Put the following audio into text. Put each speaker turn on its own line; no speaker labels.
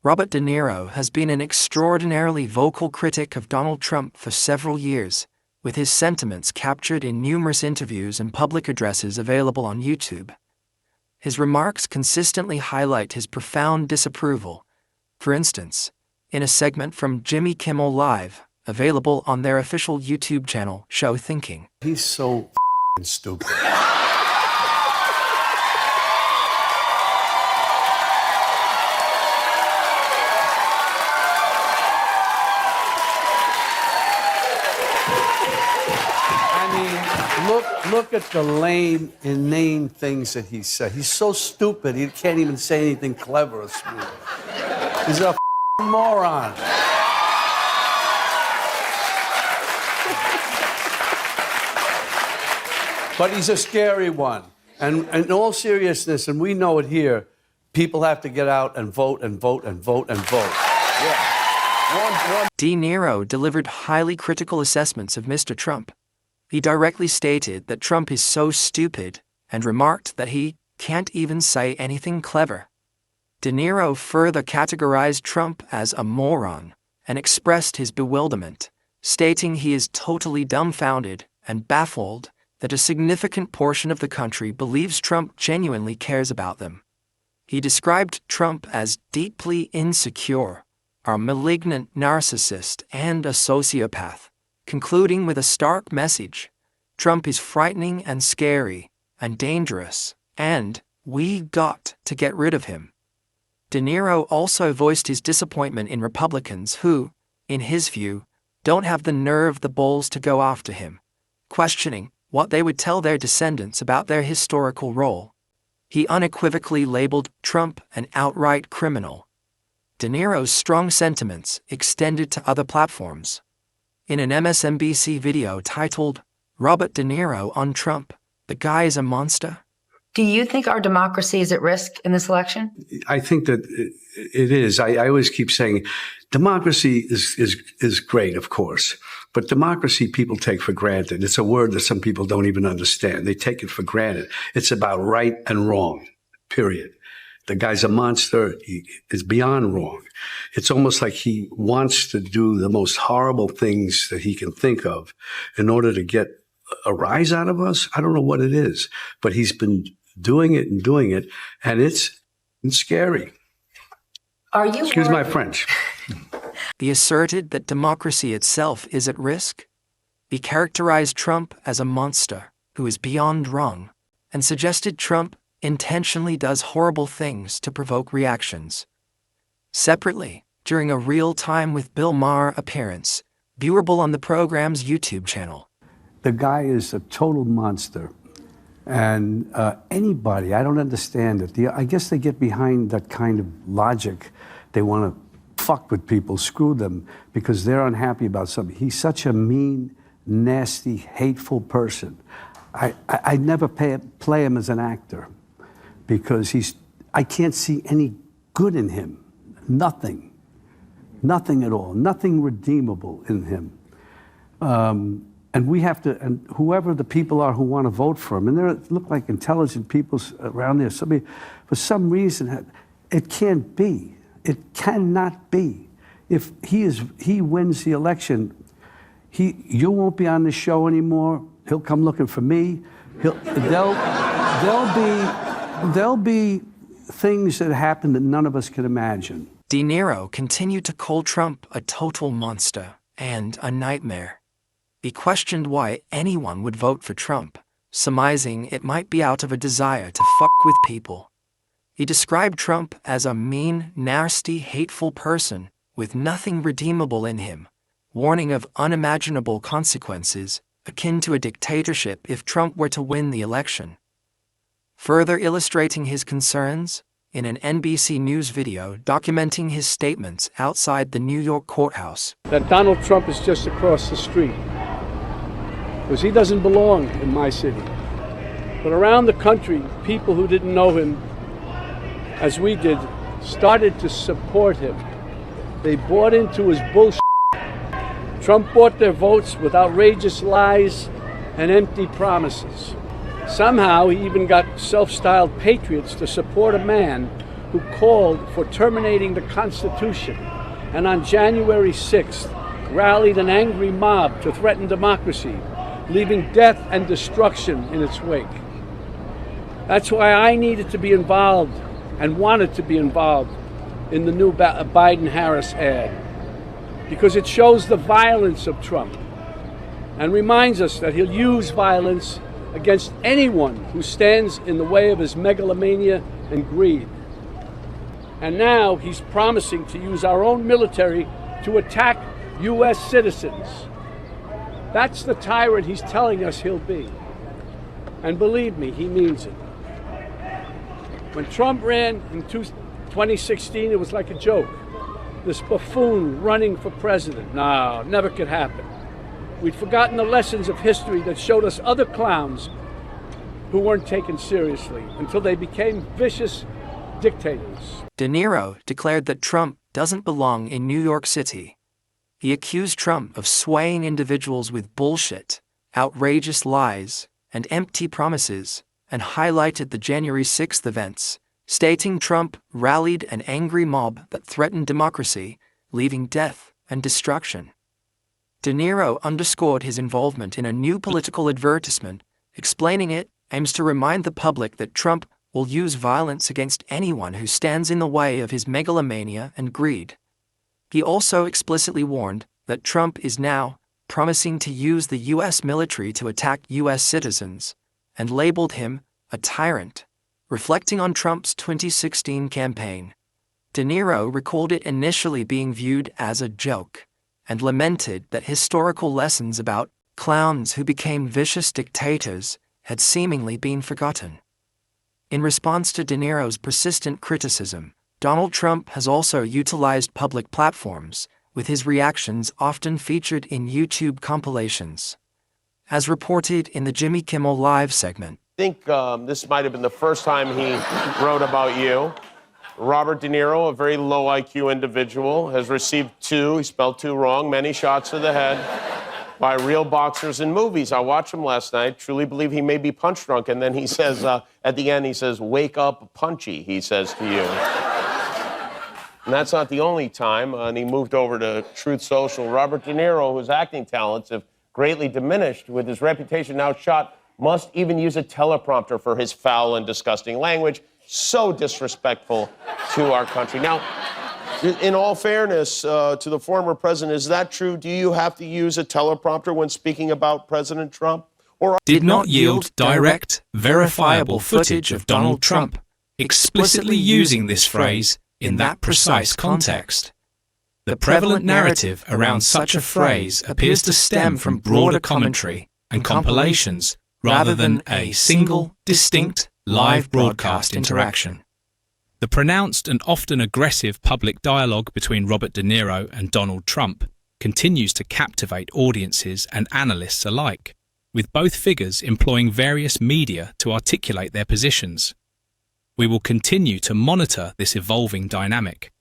Robert De Niro has been an extraordinarily vocal critic of Donald Trump for several years, with his sentiments captured in numerous interviews and public addresses available on YouTube. His remarks consistently highlight his profound disapproval. For instance, in a segment from Jimmy Kimmel Live, available on their official YouTube channel, Show Thinking.
He's so stupid. Look at the lame, inane things that he said. He's so stupid, he can't even say anything clever or smooth. He's a moron. But he's a scary one. And in all seriousness, and we know it here, people have to get out and vote and vote and vote and vote. Yeah.
De Niro delivered highly critical assessments of Mr. Trump. He directly stated that Trump is so stupid and remarked that he can't even say anything clever. De Niro further categorized Trump as a moron and expressed his bewilderment, stating he is totally dumbfounded and baffled that a significant portion of the country believes Trump genuinely cares about them. He described Trump as deeply insecure, a malignant narcissist, and a sociopath, concluding with a stark message: Trump is frightening and scary and dangerous, and we got to get rid of him. De Niro also voiced his disappointment in Republicans who, in his view, don't have the nerve, the balls to go after him, questioning what they would tell their descendants about their historical role. He unequivocally labeled Trump an outright criminal. De Niro's strong sentiments extended to other platforms. In an MSNBC video titled, "Robert De Niro on Trump, the guy is a monster."
Do you think our democracy is at risk in this election?
I think that it is. I always keep saying democracy is great, of course, but democracy people take for granted. It's a word that some people don't even understand. They take it for granted. It's about right and wrong, period. The guy's a monster. He is beyond wrong. It's almost like he wants to do the most horrible things that he can think of in order to get a rise out of us. I don't know what it is, but he's been doing it, and it's scary.
Are you
Excuse my French.
He asserted that democracy itself is at risk. He characterized Trump as a monster who is beyond wrong and suggested Trump intentionally does horrible things to provoke reactions. Separately, during a Real Time with Bill Maher appearance, viewable on the program's YouTube channel.
The guy is a total monster. And anybody, I don't understand it. I guess they get behind that kind of logic. They want to fuck with people, screw them, because they're unhappy about something. He's such a mean, nasty, hateful person. I'd never play him as an actor because I can't see any good in him. Nothing at all. Nothing redeemable in him. And we have to, and whoever the people are who want to vote for him, and there look like intelligent people around there. Somebody, for some reason, it can't be. It cannot be. If he wins the election, you won't be on the show anymore. He'll come looking for me. There'll be things that happen that none of us can imagine.
De Niro continued to call Trump a total monster and a nightmare. He questioned why anyone would vote for Trump, surmising it might be out of a desire to fuck with people. He described Trump as a mean, nasty, hateful person with nothing redeemable in him, warning of unimaginable consequences akin to a dictatorship if Trump were to win the election. Further illustrating his concerns, in an NBC News video documenting his statements outside the New York courthouse.
That Donald Trump is just across the street, because he doesn't belong in my city. But around the country, people who didn't know him, as we did, started to support him. They bought into his bullshit. Trump bought their votes with outrageous lies and empty promises. Somehow, he even got self-styled patriots to support a man who called for terminating the Constitution, and on January 6th rallied an angry mob to threaten democracy, leaving death and destruction in its wake. That's why I needed to be involved and wanted to be involved in the new Biden-Harris ad, because it shows the violence of Trump and reminds us that he'll use violence against anyone who stands in the way of his megalomania and greed. And now he's promising to use our own military to attack U.S. citizens. That's the tyrant he's telling us he'll be. And believe me, he means it. When Trump ran in 2016, it was like a joke. This buffoon running for president. No, never could happen. We'd forgotten the lessons of history that showed us other clowns who weren't taken seriously until they became vicious dictators.
De Niro declared that Trump doesn't belong in New York City. He accused Trump of swaying individuals with bullshit, outrageous lies, and empty promises, and highlighted the January 6th events, stating Trump rallied an angry mob that threatened democracy, leaving death and destruction. De Niro underscored his involvement in a new political advertisement, explaining it aims to remind the public that Trump will use violence against anyone who stands in the way of his megalomania and greed. He also explicitly warned that Trump is now promising to use the U.S. military to attack U.S. citizens, and labeled him a tyrant, reflecting on Trump's 2016 campaign. De Niro recalled it initially being viewed as a joke, and lamented that historical lessons about clowns who became vicious dictators had seemingly been forgotten. In response to De Niro's persistent criticism, Donald Trump has also utilized public platforms, with his reactions often featured in YouTube compilations. As reported in the Jimmy Kimmel Live segment,
I think this might have been the first time he wrote about you. Robert De Niro, a very low IQ individual, has received he spelled two wrong, many shots to the head by real boxers in movies. I watched him last night, truly believe he may be punch drunk, and then he says, at the end, he says, "Wake up, punchy," he says to you. And that's not the only time, and he moved over to Truth Social. Robert De Niro, whose acting talents have greatly diminished with his reputation now shot, must even use a teleprompter for his foul and disgusting language. So disrespectful to our country. Now, in all fairness to the former president, is that true? Do you have to use a teleprompter when speaking about President Trump? Or
did not yield direct, verifiable footage of Donald Trump explicitly using this phrase in that precise context. The prevalent narrative around such a phrase appears to stem from broader commentary and compilations rather than a single, distinct, live broadcast interaction. The pronounced and often aggressive public dialogue between Robert De Niro and Donald Trump continues to captivate audiences and analysts alike, with both figures employing various media to articulate their positions. We will continue to monitor this evolving dynamic,